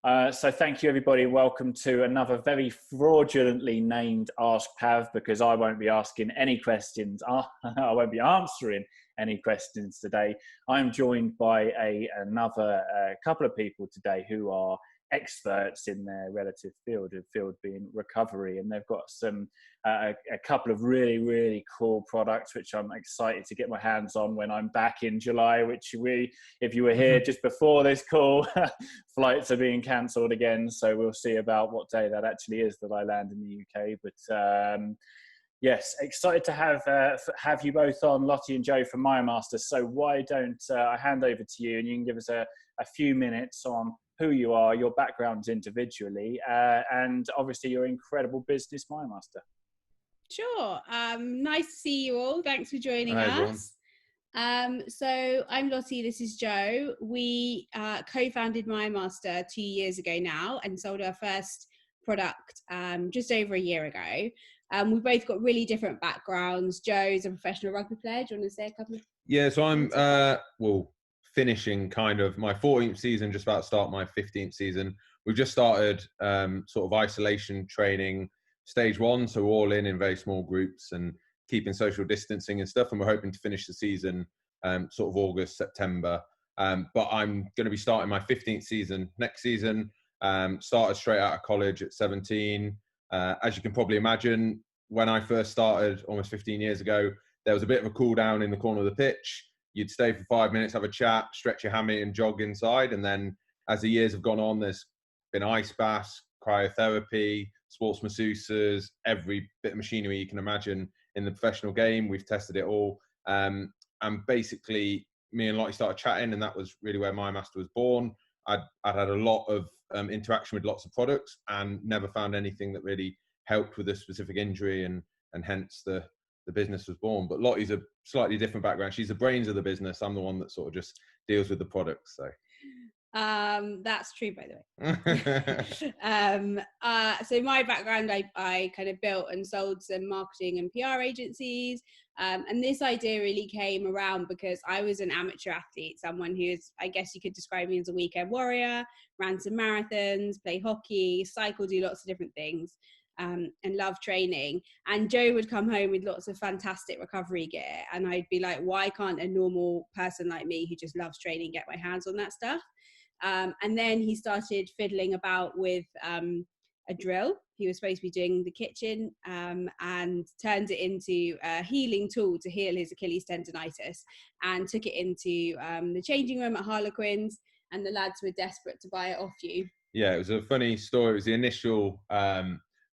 So thank you, everybody. Welcome to another very fraudulently named Ask Pav, because I won't be asking any questions. I won't be answering any questions today. I'm joined by another couple of people today who are experts in their relative field, the field being recovery, and they've got some a couple of really cool products which I'm excited to get my hands on when I'm back in July, which if you were here just before this call, flights are being cancelled again, so we'll see about what day that actually is that I land in the UK. But yes, excited to have you both on, Lottie and Joe from MyoMaster. So why don't I hand over to you, and you can give us a few minutes on who you are, your backgrounds individually, and obviously your incredible business, MyoMaster. Sure. Nice to see you all. Thanks for joining us. So I'm Lottie, this is Joe. We co-founded MyoMaster 2 years ago now and sold our first product just over a year ago. We've both got really different backgrounds. Joe's a professional rugby player. Do you want to say a couple of... Yeah, so I'm finishing kind of my 14th season, just about to start my 15th season. We've just started sort of isolation training stage 1, so we're all in very small groups and keeping social distancing and stuff, and we're hoping to finish the season sort of August, September. But I'm going to be starting my 15th season next season. Started straight out of college at 17. As you can probably imagine, when I first started almost 15 years ago, there was a bit of a cool down in the corner of the pitch. You'd stay for 5 minutes, have a chat, stretch your hammy and jog inside. And then as the years have gone on, there's been ice baths, cryotherapy, sports masseuses, every bit of machinery you can imagine in the professional game. We've tested it all. And basically, me and Lottie started chatting, and that was really where MyoMaster was born. I'd had a lot of interaction with lots of products and never found anything that really helped with a specific injury, and hence the business was born. But Lottie's a slightly different background. She's the brains of the business. I'm the one that sort of just deals with the products. So that's true, by the way. So my background, I kind of built and sold some marketing and PR agencies, and this idea really came around because I was an amateur athlete, someone who's, I guess you could describe me as a weekend warrior, ran some marathons, play hockey, cycle, do lots of different things, and love training. And Joe would come home with lots of fantastic recovery gear, and I'd be like, why can't a normal person like me who just loves training get my hands on that stuff? And then he started fiddling about with a drill. He was supposed to be doing the kitchen, and turned it into a healing tool to heal his Achilles tendonitis, and took it into the changing room at Harlequins, and the lads were desperate to buy it off you. Yeah, it was a funny story. It was the initial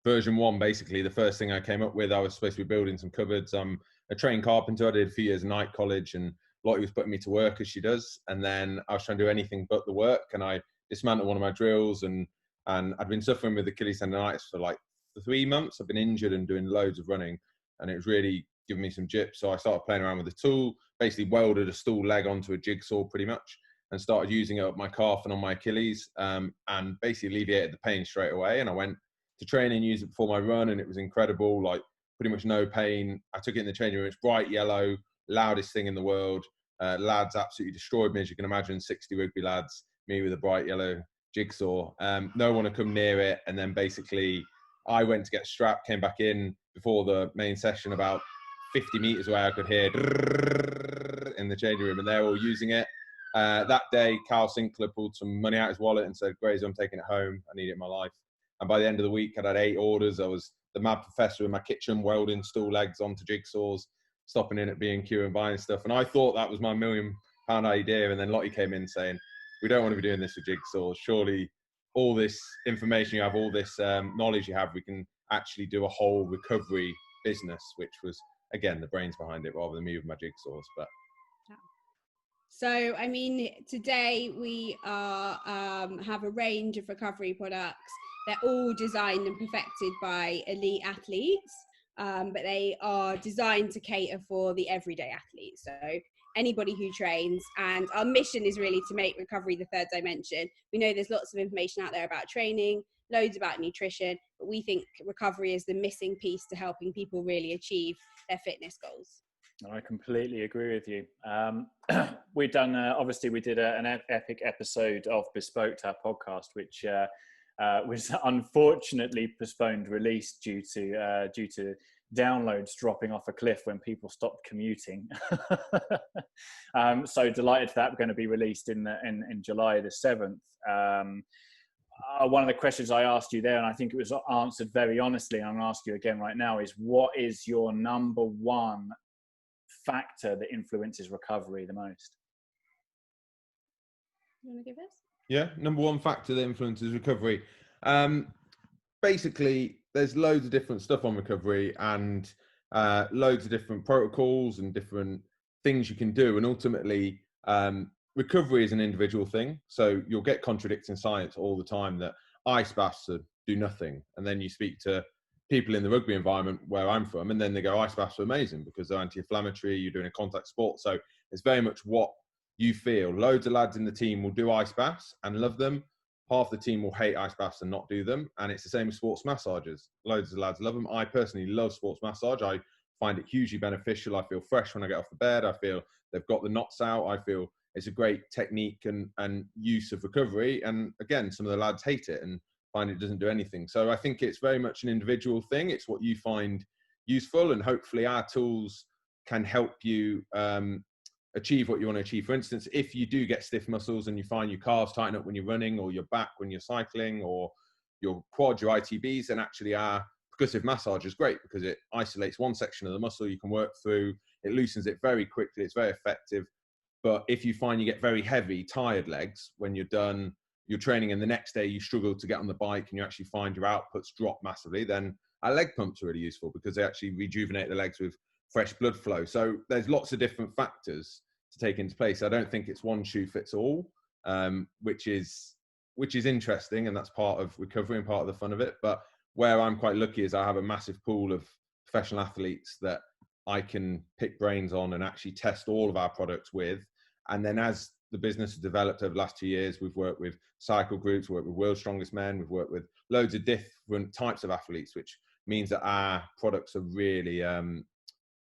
version 1, basically. The first thing I came up with, I was supposed to be building some cupboards. I'm a trained carpenter. I did a few years night college, and Lottie was putting me to work as she does. And then I was trying to do anything but the work, and I dismantled one of my drills, and I'd been suffering with Achilles tendonitis for like 3 months. I've been injured and doing loads of running, and it was really giving me some jips. So I started playing around with the tool, basically welded a stool leg onto a jigsaw pretty much, and started using it up my calf and on my Achilles, and basically alleviated the pain straight away. And I went to training, used it before my run, and it was incredible, like pretty much no pain. I took it in the changing room. It's bright yellow, loudest thing in the world. Lads absolutely destroyed me, as you can imagine, 60 rugby lads, me with a bright yellow jigsaw. No one had come near it. And then basically I went to get strapped, came back in before the main session, about 50 meters away. I could hear in the changing room, and they're all using it. That day, Carl Sinclair pulled some money out of his wallet and said, Graze, I'm taking it home. I need it in my life. And by the end of the week, I'd had 8 orders. I was the mad professor in my kitchen, welding stool legs onto jigsaws, stopping in at B&Q and buying stuff. And I thought that was my £1 million idea. And then Lottie came in saying, we don't want to be doing this with jigsaws. Surely all this information you have, all this knowledge you have, we can actually do a whole recovery business, which was, again, the brains behind it rather than me with my jigsaws. But so, I mean, today we are have a range of recovery products. They're all designed and perfected by elite athletes, but they are designed to cater for the everyday athlete. So anybody who trains, and our mission is really to make recovery the third dimension. We know there's lots of information out there about training, loads about nutrition, but we think recovery is the missing piece to helping people really achieve their fitness goals. I completely agree with you. We've done, obviously we did an epic episode of Bespoke, our podcast, which was unfortunately postponed release due to downloads dropping off a cliff when people stopped commuting. So delighted that we're going to be released in July the 7th. One of the questions I asked you there, and I think it was answered very honestly, and I'm going to ask you again right now, is what is your number one factor that influences recovery the most? You want to give this? Yeah, number one factor that influences recovery. Basically, there's loads of different stuff on recovery and loads of different protocols and different things you can do. And ultimately, recovery is an individual thing. So you'll get contradicting science all the time that ice baths do nothing. And then you speak to people in the rugby environment where I'm from, and then they go, ice baths are amazing because they're anti-inflammatory, you're doing a contact sport. So it's very much what you feel. Loads of lads in the team will do ice baths and love them. Half the team will hate ice baths and not do them. And it's the same with sports massages. Loads of lads love them. I personally love sports massage. I find it hugely beneficial. I feel fresh when I get off the bed. I feel they've got the knots out. I feel it's a great technique and use of recovery. And again, some of the lads hate it and find it doesn't do anything. So I think it's very much an individual thing. It's what you find useful, and hopefully our tools can help you achieve what you want to achieve. For instance, if you do get stiff muscles and you find your calves tighten up when you're running, or your back when you're cycling, or your quad, your ITBs, then actually our percussive massage is great because it isolates one section of the muscle you can work through. It loosens it very quickly. It's very effective. But if you find you get very heavy, tired legs when you're done your training, and the next day you struggle to get on the bike and you actually find your outputs drop massively, then our leg pumps are really useful because they actually rejuvenate the legs with fresh blood flow. So there's lots of different factors to take into place. I don't think it's one shoe fits all, which is interesting, and that's part of recovery and part of the fun of it. But where I'm quite lucky is I have a massive pool of professional athletes that I can pick brains on and actually test all of our products with. And then as the business has developed over the last 2 years, we've worked with cycle groups, worked with World's Strongest Men, we've worked with loads of different types of athletes, which means that our products are really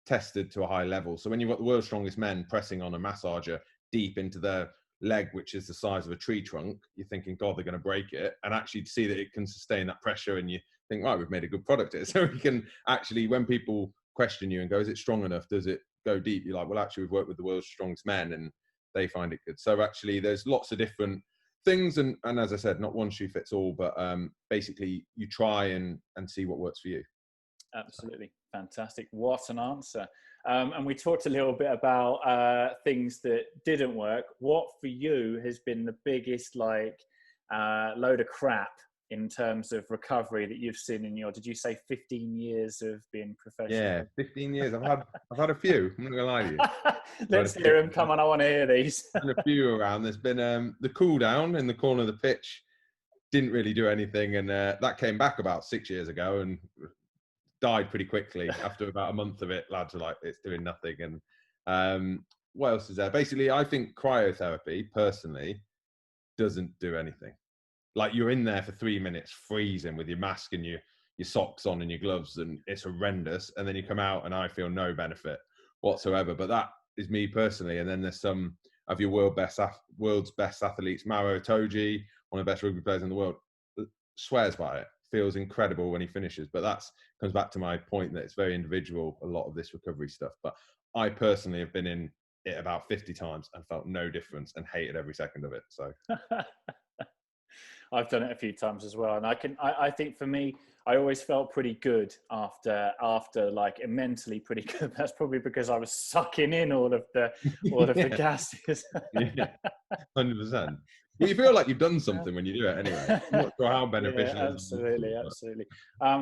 tested to a high level. So when you've got the World's Strongest Men pressing on a massager deep into their leg, which is the size of a tree trunk, you're thinking, God, they're going to break it. And actually to see that it can sustain that pressure, and you think, right, we've made a good product here. So we can actually, when people question you and go, is it strong enough? Does it go deep? You're like, well, actually, we've worked with the World's Strongest Men and they find it good. So actually there's lots of different things. And as I said, not one shoe fits all, but basically you try and see what works for you. Absolutely. Fantastic. What an answer. And we talked a little bit about things that didn't work. What for you has been the biggest load of crap in terms of recovery that you've seen in your, did you say 15 years of being professional? Yeah, 15 years. I've had a few. I'm not gonna lie to you. Let's hear them. Come on, I want to hear these. There's been a few around. There's been the cool down in the corner of the pitch didn't really do anything, and that came back about 6 years ago and died pretty quickly after about a month of it. Lads were like, it's doing nothing. And what else is there? Basically, I think cryotherapy personally doesn't do anything. Like, you're in there for 3 minutes freezing with your mask and your socks on and your gloves, and it's horrendous. And then you come out and I feel no benefit whatsoever. But that is me personally. And then there's some of your world's best athletes, Maro Itoje, one of the best rugby players in the world, swears by it, feels incredible when he finishes. But that comes back to my point that it's very individual, a lot of this recovery stuff. But I personally have been in it about 50 times and felt no difference and hated every second of it. So I've done it a few times as well, and I think for me, I always felt pretty good after like mentally pretty good. That's probably because I was sucking in all of the the gases. Yeah, 100%. Well, you feel like you've done something when you do it anyway. I'm not sure how beneficial. Yeah, absolutely.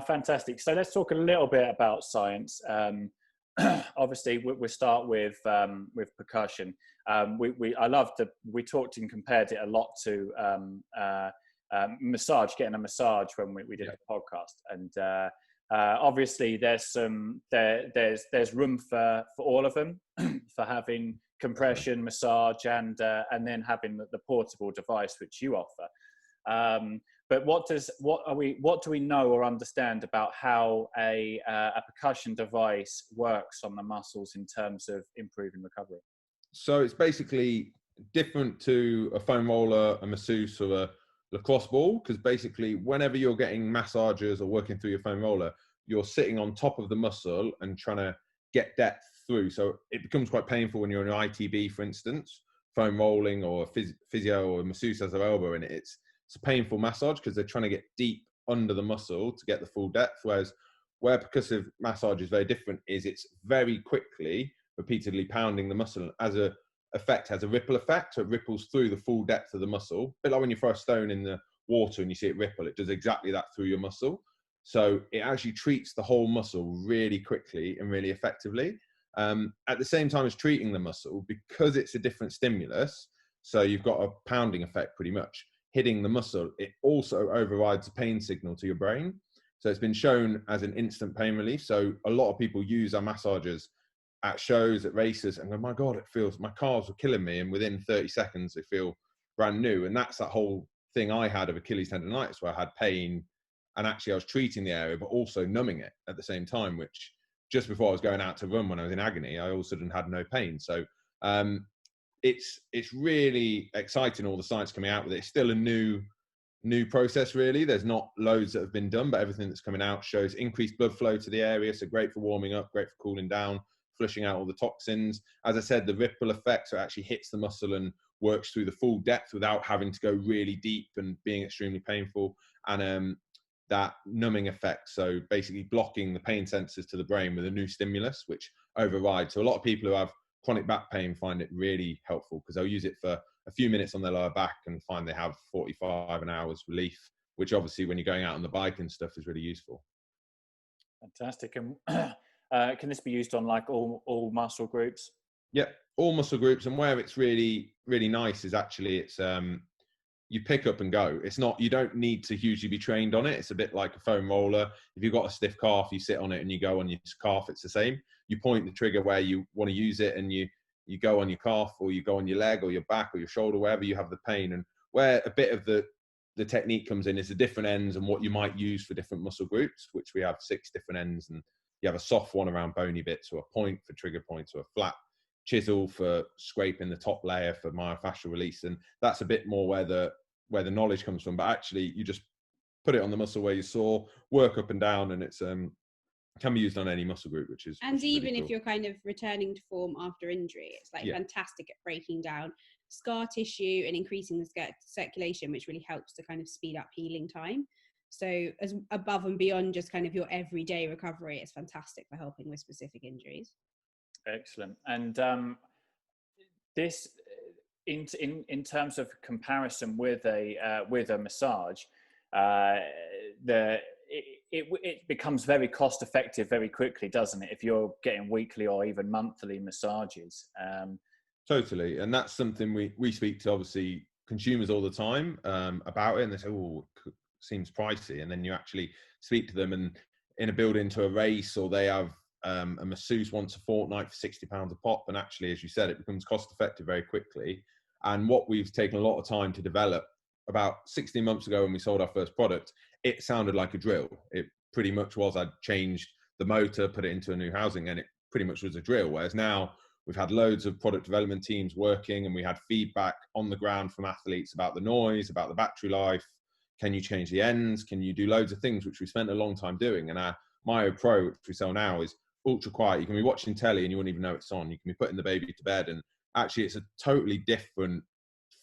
Fantastic. So let's talk a little bit about science. Obviously, we'll start with percussion. We talked and compared it a lot to massage, getting a massage when we did the podcast, and obviously there's room for all of them, for having compression, massage, and then having the portable device which you offer. But what do we know or understand about how a percussion device works on the muscles in terms of improving recovery? So it's basically different to a foam roller, a masseuse, or a lacrosse ball, because basically whenever you're getting massages or working through your foam roller, you're sitting on top of the muscle and trying to get depth through. So it becomes quite painful when you're in an ITB, for instance, foam rolling, or a physio or a masseuse has their elbow in it. It's a painful massage because they're trying to get deep under the muscle to get the full depth. Whereas where percussive massage is very different is it's very quickly, repeatedly pounding the muscle as a effect, has a ripple effect. So it ripples through the full depth of the muscle. A bit like when you throw a stone in the water and you see it ripple, it does exactly that through your muscle. So it actually treats the whole muscle really quickly and really effectively. At the same time as treating the muscle, because it's a different stimulus, so you've got a pounding effect pretty much, hitting the muscle, it also overrides a pain signal to your brain. So it's been shown as an instant pain relief. So a lot of people use our massagers at shows, at races, and go, my God, it feels, my calves were killing me. And within 30 seconds, they feel brand new. And that's that whole thing I had of Achilles tendonitis, where I had pain and actually I was treating the area, but also numbing it at the same time, which just before I was going out to run when I was in agony, I all of a sudden had no pain. So it's really exciting, all the science coming out with it. It's still a new process, really. There's not loads that have been done, but everything that's coming out shows increased blood flow to the area. So great for warming up, great for cooling down, flushing out all the toxins. As I said, the ripple effect, so it actually hits the muscle and works through the full depth without having to go really deep and being extremely painful. And that numbing effect, so basically blocking the pain sensors to the brain with a new stimulus, which overrides. So a lot of people who have chronic back pain find it really helpful because they'll use it for a few minutes on their lower back and find they have 45 an hour's relief, which obviously when you're going out on the bike and stuff is really useful. Fantastic. And can this be used on like all muscle groups? Yeah, all muscle groups. And where it's really, really nice is actually it's you pick up and go. It's not, you don't need to hugely be trained on it. It's a bit like a foam roller. If you've got a stiff calf, you sit on it and you go on your calf. It's the same. You point the trigger where you want to use it and you go on your calf, or you go on your leg or your back or your shoulder, wherever you have the pain. And where a bit of the technique comes in is the different ends and what you might use for different muscle groups, which we have 6 different ends. And you have a soft one around bony bits, or a point for trigger points, or a flat chisel for scraping the top layer for myofascial release. And that's a bit more where the knowledge comes from. But actually you just put it on the muscle where you saw, work up and down, and it's can be used on any muscle group, which is even really cool. If you're kind of returning to form after injury, it's like fantastic at breaking down scar tissue and increasing the circulation, which really helps to kind of speed up healing time. So as above and beyond just kind of your everyday recovery, it's fantastic for helping with specific injuries. Excellent. And this in terms of comparison with a massage, it becomes very cost effective very quickly, doesn't it, if you're getting weekly or even monthly massages? Totally. And that's something we speak to obviously consumers all the time about it, and they say, oh, it seems pricey. And then you actually speak to them and in a building to a race, or they have a masseuse once a fortnight for £60 a pop, and actually, as you said, it becomes cost effective very quickly. And what we've taken a lot of time to develop, about 16 months ago when we sold our first product, it sounded like a drill. It pretty much was. I'd changed the motor, put it into a new housing, and it pretty much was a drill. Whereas now we've had loads of product development teams working, and we had feedback on the ground from athletes about the noise, about the battery life. Can you change the ends? Can you do loads of things, which we spent a long time doing? And our Myo Pro, which we sell now, is ultra quiet. You can be watching telly and you wouldn't even know it's on. You can be putting the baby to bed, and actually it's a totally different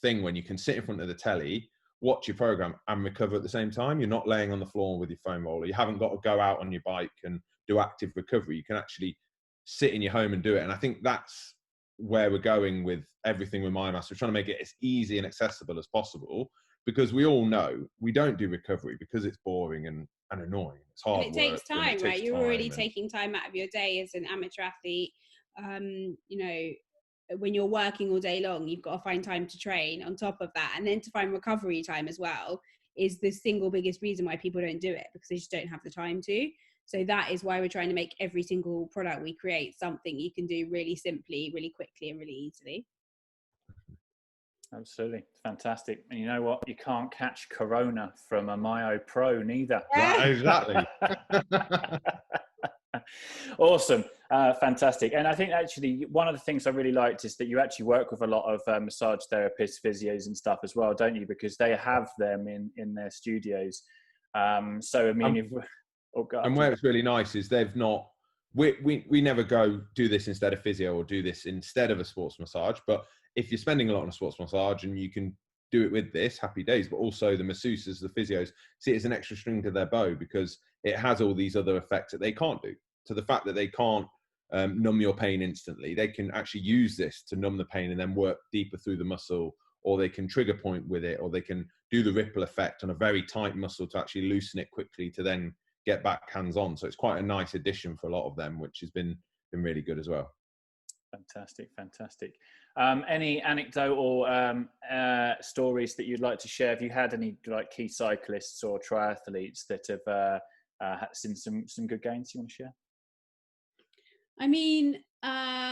thing when you can sit in front of the telly, watch your program and recover at the same time. You're not laying on the floor with your foam roller. You haven't got to go out on your bike and do active recovery. You can actually sit in your home and do it. And I think that's where we're going with everything with MyoMaster. We're trying to make it as easy and accessible as possible, because we all know we don't do recovery because it's boring and annoying. It's hard. And it takes time, right? You're already taking time out of your day as an amateur athlete. When you're working all day long, you've got to find time to train on top of that. And then to find recovery time as well is the single biggest reason why people don't do it, because they just don't have the time to. So that is why we're trying to make every single product we create something you can do really simply, really quickly, and really easily. Absolutely. Fantastic. And you know what? You can't catch Corona from a Myo Pro neither. Right, exactly. Awesome. Fantastic. And I think actually one of the things I really liked is that you actually work with a lot of massage therapists, physios and stuff as well, don't you? Because they have them in their studios. So, I mean, and where it's really nice is they've not, we never go do this instead of physio or do this instead of a sports massage. But if you're spending a lot on a sports massage and you can do it with this, happy days. But also the masseuses, the physios, see it as an extra string to their bow because it has all these other effects that they can't do. To the fact that they can't numb your pain instantly, they can actually use this to numb the pain and then work deeper through the muscle, or they can trigger point with it, or they can do the ripple effect on a very tight muscle to actually loosen it quickly to then get back hands on. So it's quite a nice addition for a lot of them, which has been really good as well. Fantastic. Any anecdotal stories that you'd like to share? Have you had any like key cyclists or triathletes that have seen some good gains you want to share? I mean,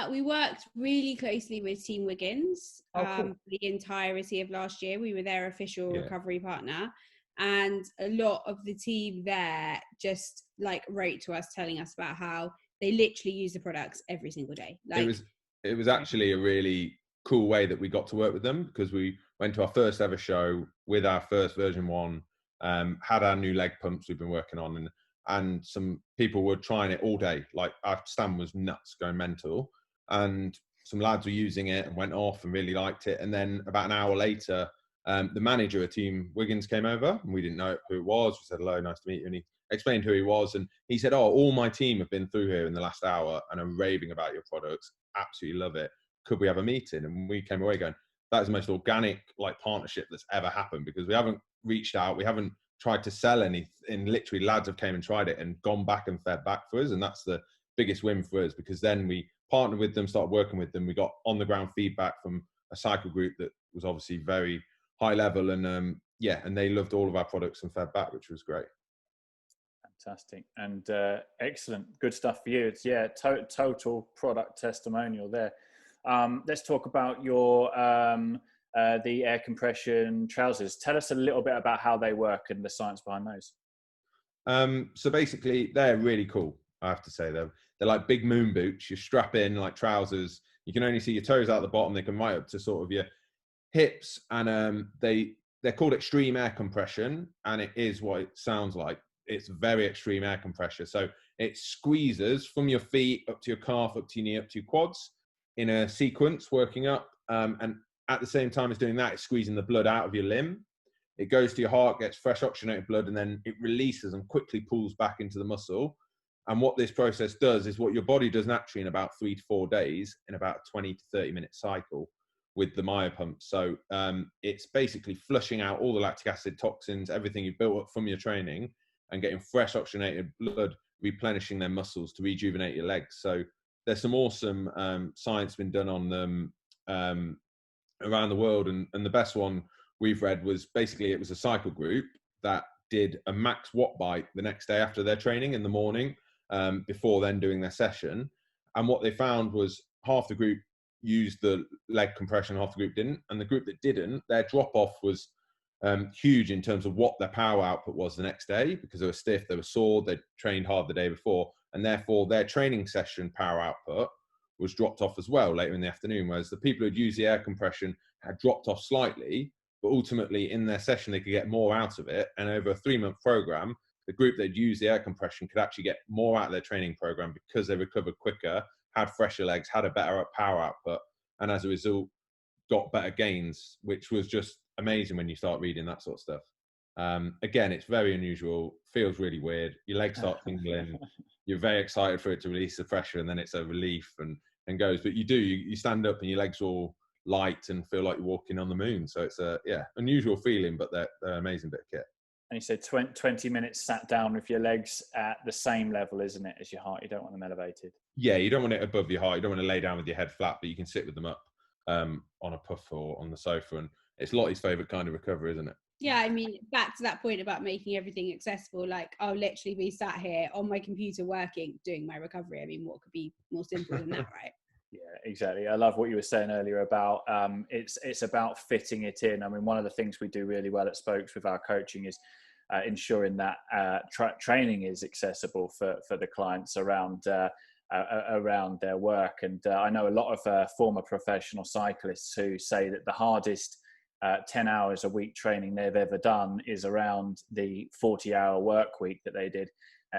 we worked really closely with Team Wiggins cool. the entirety of last year. We were their official recovery partner, and a lot of the team there just like wrote to us telling us about how they literally use the products every single day. Like, it was actually a really cool way that we got to work with them, because we went to our first ever show with our first version 1, had our new leg pumps we've been working on, and some people were trying it all day. Like our stand was nuts, going mental, and some lads were using it and went off and really liked it. And then about an hour later, the manager of Team Wiggins came over, and we didn't know who it was. We said, hello, nice to meet you. And he explained who he was. And he said, oh, all my team have been through here in the last hour and are raving about your products. Absolutely love it. Could we have a meeting? And we came away going, that is the most organic like partnership that's ever happened, because we haven't reached out. We haven't tried to sell anything. Literally lads have came and tried it and gone back and fed back for us. And that's the biggest win for us, because then we partnered with them, started working with them. We got on the ground feedback from a cycle group that was obviously very high level, and and they loved all of our products and fed back, which was great. Fantastic. And excellent, good stuff for you. It's total product testimonial there. Let's talk about your the air compression trousers. Tell us a little bit about how they work and the science behind those. So basically they're really cool, I have to say. They're like big moon boots. You strap in like trousers, you can only see your toes out the bottom. They can right up to sort of your hips, and they're called extreme air compression, and it is what it sounds like. It's very extreme air compression. So it squeezes from your feet up to your calf, up to your knee, up to your quads in a sequence, working up, and at the same time as doing that, it's squeezing the blood out of your limb. It goes to your heart, gets fresh oxygenated blood, and then it releases and quickly pulls back into the muscle. And what this process does is what your body does naturally in about 3 to 4 days, in about a 20 to 30 minute cycle with the myopump. So it's basically flushing out all the lactic acid, toxins, everything you've built up from your training, and getting fresh oxygenated blood, replenishing their muscles to rejuvenate your legs. So there's some awesome science been done on them around the world. And the best one we've read was basically, it was a cycle group that did a max watt bike the next day after their training in the morning, before then doing their session. And what they found was half the group used the leg compression, half the group didn't. And the group that didn't, their drop off was huge in terms of what their power output was the next day, because they were stiff, they were sore, they'd trained hard the day before, and therefore their training session power output was dropped off as well later in the afternoon. Whereas the people who'd used the air compression had dropped off slightly, but ultimately in their session they could get more out of it. And over a 3-month program, the group that used the air compression could actually get more out of their training program, because they recovered quicker, had fresher legs, had a better power output, and as a result got better gains, which was just amazing when you start reading that sort of stuff. Again, it's very unusual, feels really weird. Your legs start tingling, you're very excited for it to release the pressure, and then it's a relief and goes. But you stand up and your legs are all light and feel like you're walking on the moon. So it's a unusual feeling, but they're an amazing bit of kit. And you said 20 minutes sat down with your legs at the same level, isn't it, as your heart? You don't want them elevated. Yeah, you don't want it above your heart. You don't want to lay down with your head flat, but you can sit with them up on a puff or on the sofa. And it's Lottie's favourite kind of recovery, isn't it? Yeah, I mean, back to that point about making everything accessible, like I'll literally be sat here on my computer working, doing my recovery. I mean, what could be more simple than that, right? Yeah, exactly. I love what you were saying earlier about it's about fitting it in. I mean, one of the things we do really well at Spokes with our coaching is ensuring that training is accessible for the clients around their work. And I know a lot of former professional cyclists who say that the hardest 10 hours a week training they've ever done is around the 40-hour work week that they did.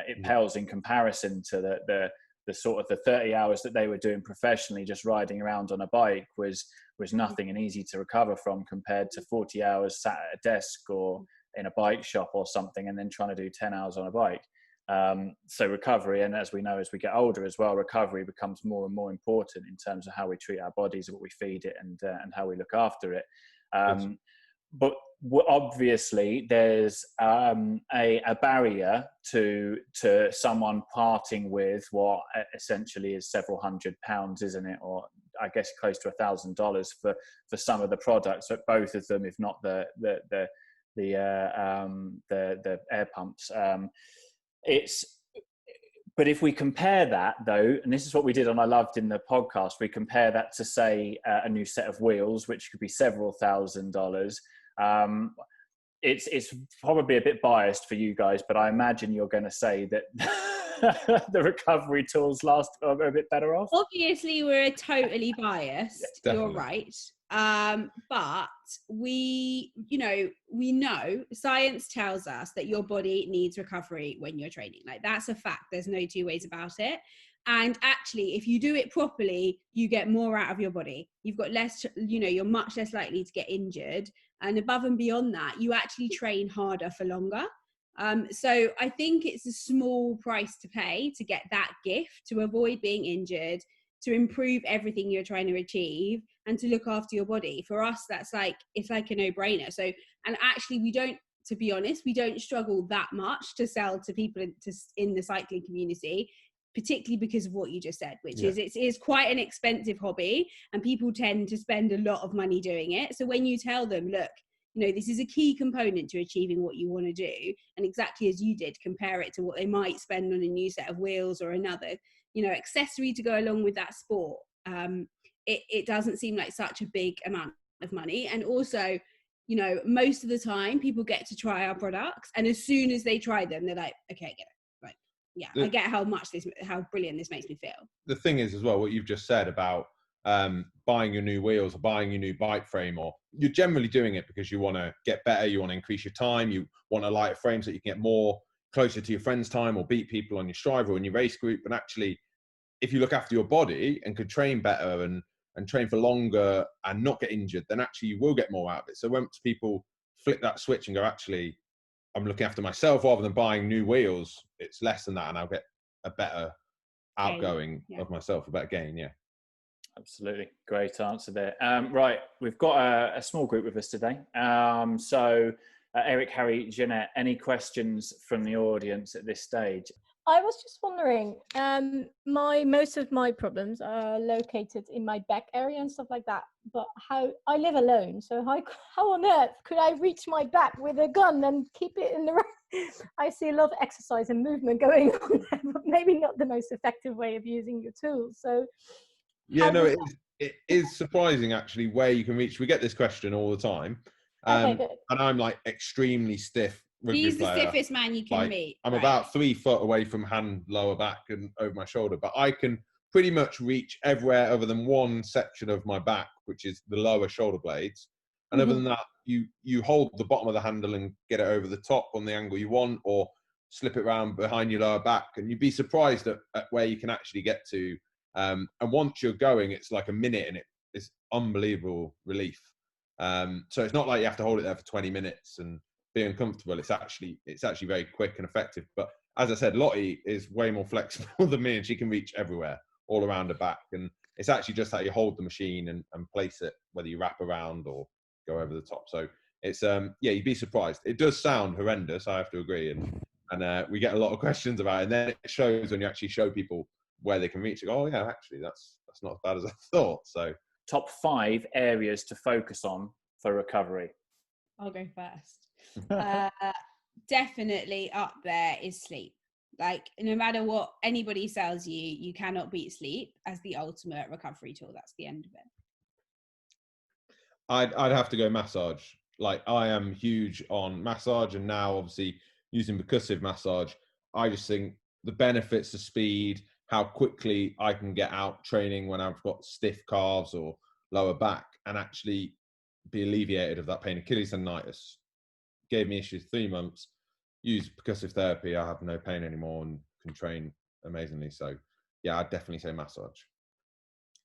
It pales in comparison to the sort of the 30 hours that they were doing professionally, just riding around on a bike was nothing and easy to recover from, compared to 40 hours sat at a desk or in a bike shop or something, and then trying to do 10 hours on a bike. So recovery, and as we know, as we get older as well, recovery becomes more and more important in terms of how we treat our bodies, what we feed it, and how we look after it. But obviously there's a barrier to someone parting with what essentially is several £100, isn't it? Or I guess close to $1,000 for some of the products, but both of them, if not the air pumps. But if we compare that, though, and this is what we did on I Loved in the podcast, we compare that to, say, a new set of wheels, which could be several $1,000s. It's probably a bit biased for you guys, but I imagine you're going to say that the recovery tools are a bit better off. Obviously, we're totally biased. Yeah, you're right. But we know science tells us that your body needs recovery when you're training. Like, that's a fact. There's no two ways about it. And actually, if you do it properly, you get more out of your body. You've got less, you're much less likely to get injured. And above and beyond that, you actually train harder for longer. So I think it's a small price to pay to get that gift, to avoid being injured, to improve everything you're trying to achieve, and to look after your body. For us, it's like a no-brainer. So, and actually to be honest, we don't struggle that much to sell to people in the cycling community, particularly because of what you just said, which is it is quite an expensive hobby, and people tend to spend a lot of money doing it. So when you tell them, look, this is a key component to achieving what you want to do, and exactly as you did, compare it to what they might spend on a new set of wheels or another, accessory to go along with that sport, it doesn't seem like such a big amount of money. And also, most of the time people get to try our products, and as soon as they try them, they're like, okay, I get it. Right. Yeah, I get how brilliant this makes me feel. The thing is as well, what you've just said about buying your new wheels or buying your new bike frame, or you're generally doing it because you want to get better, you want to increase your time, you want a lighter frame so you can get more closer to your friends' time or beat people on your Strava or in your race group. And actually, if you look after your body and could train better and train for longer and not get injured, then actually you will get more out of it. So once people flip that switch and go, actually, I'm looking after myself rather than buying new wheels, it's less than that, and I'll get a better outgoing of myself, a better gain. Yeah. Absolutely. Great answer there. Right. We've got a small group with us today. So Eric, Harry, Jeanette, any questions from the audience at this stage? I was just wondering, most of my problems are located in my back area and stuff like that, but how I live alone, so how on earth could I reach my back with a gun and keep it in the right? I see a lot of exercise and movement going on there, but maybe not the most effective way of using your tools. So yeah, no, it is surprising actually where you can reach. We get this question all the time, and I'm like extremely stiff. He's the stiffest man you can meet. I'm about 3 foot away from hand, lower back, and over my shoulder, but I can pretty much reach everywhere other than one section of my back, which is the lower shoulder blades. And other than that, you hold the bottom of the handle and get it over the top on the angle you want, or slip it around behind your lower back, and you'd be surprised at where you can actually get to. And once you're going, it's like a minute, and it's unbelievable relief. So it's not like you have to hold it there for 20 minutes and be uncomfortable. It's actually very quick and effective. But as I said, Lottie is way more flexible than me, and she can reach everywhere, all around her back. And it's actually just how you hold the machine and place it, whether you wrap around or go over the top. So it's you'd be surprised. It does sound horrendous, I have to agree, and we get a lot of questions about it. And then it shows when you actually show people where they can reach. Like, oh yeah, actually that's not as bad as I thought. So top 5 areas to focus on for recovery. I'll go first. Definitely up there is sleep. Like, no matter what anybody sells you, you cannot beat sleep as the ultimate recovery tool. That's the end of it. I'd have to go massage. Like, I am huge on massage, and now obviously using percussive massage, I just think the benefits of speed, how quickly I can get out training when I've got stiff calves or lower back, and actually be alleviated of that pain. Achilles tendonitis gave me issues 3 months. Use percussive therapy, I have no pain anymore and can train amazingly. So yeah, I'd definitely say massage.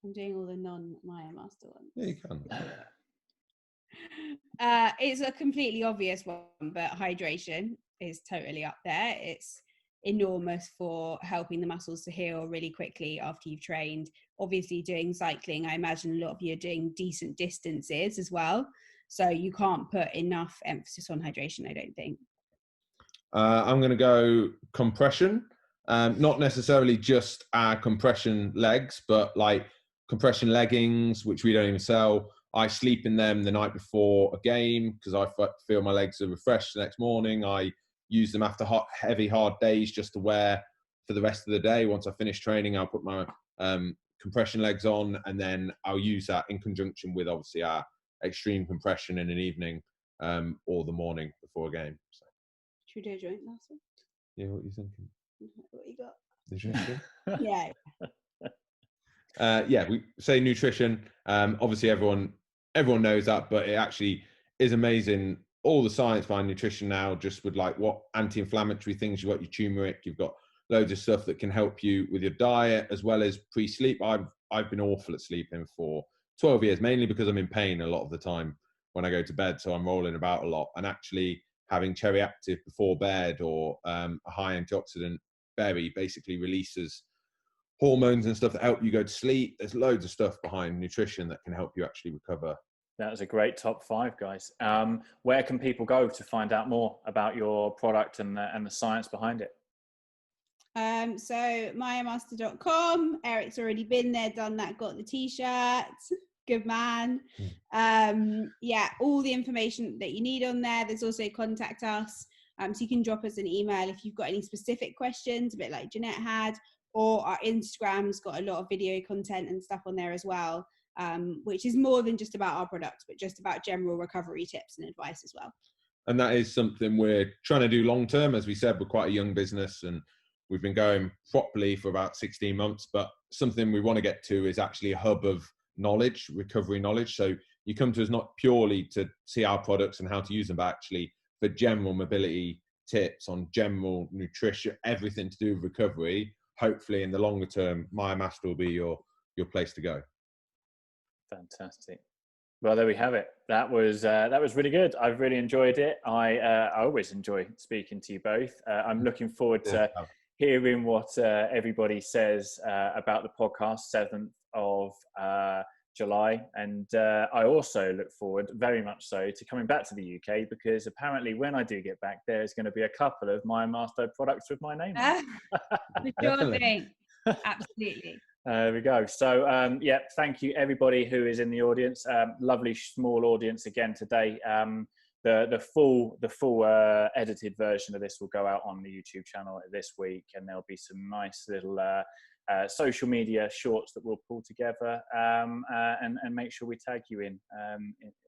I'm doing all the non-MyoMaster ones. Yeah, you can. It's a completely obvious one, but hydration is totally up there. It's enormous for helping the muscles to heal really quickly after you've trained. Obviously, doing cycling, I imagine a lot of you are doing decent distances as well. So you can't put enough emphasis on hydration, I don't think. I'm going to go compression. Not necessarily just our compression legs, but like compression leggings, which we don't even sell. I sleep in them the night before a game because I feel my legs are refreshed the next morning. I use them after heavy, hard days just to wear for the rest of the day. Once I finish training, I'll put my compression legs on, and then I'll use that in conjunction with obviously our extreme compression in an evening or the morning before a game. So. Should we do a joint last one? Yeah, what are you thinking? What you got? Nutrition? Yeah. Yeah, we say nutrition. Obviously, everyone knows that, but it actually is amazing. All the science behind nutrition now, just with like what anti-inflammatory things, you've got your turmeric, you've got loads of stuff that can help you with your diet as well as pre-sleep. I've been awful at sleeping for 12 years, mainly because I'm in pain a lot of the time when I go to bed, so I'm rolling about a lot. And actually having Cherry Active before bed or a high antioxidant berry basically releases hormones and stuff that help you go to sleep. There's loads of stuff behind nutrition that can help you actually recover. That was a great top 5, guys. Where can people go to find out more about your product and the science behind it? So myomaster.com. Eric's already been there, done that, got the t-shirt. Good man. Yeah, all the information that you need on there. There's also contact us. So you can drop us an email if you've got any specific questions, a bit like Jeanette had, or our Instagram's got a lot of video content and stuff on there as well, which is more than just about our products, but just about general recovery tips and advice as well. And that is something we're trying to do long term. As we said, we're quite a young business and we've been going properly for about 16 months, but something we want to get to is actually a hub of knowledge, recovery knowledge. So you come to us not purely to see our products and how to use them, but actually for general mobility tips on general nutrition, everything to do with recovery. Hopefully in the longer term, MyoMaster will be your place to go. Fantastic. Well, there we have it. That was really good. I've really enjoyed it. I always enjoy speaking to you both. I'm looking forward to hearing what everybody says about the podcast, 7th of July. And I also look forward very much so to coming back to the UK, because apparently when I do get back, there's going to be a couple of MyoMaster products with my name on it. Sure thing. Absolutely. There we go. So yeah, thank you everybody who is in the audience. Lovely small audience again today. The full edited version of this will go out on the YouTube channel this week, and there'll be some nice little social media shorts that we'll pull together and make sure we tag you in.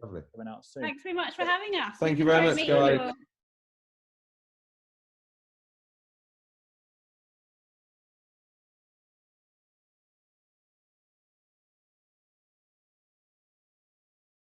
Lovely. Coming out soon. Thanks very much for having us. Thank you very much, guys.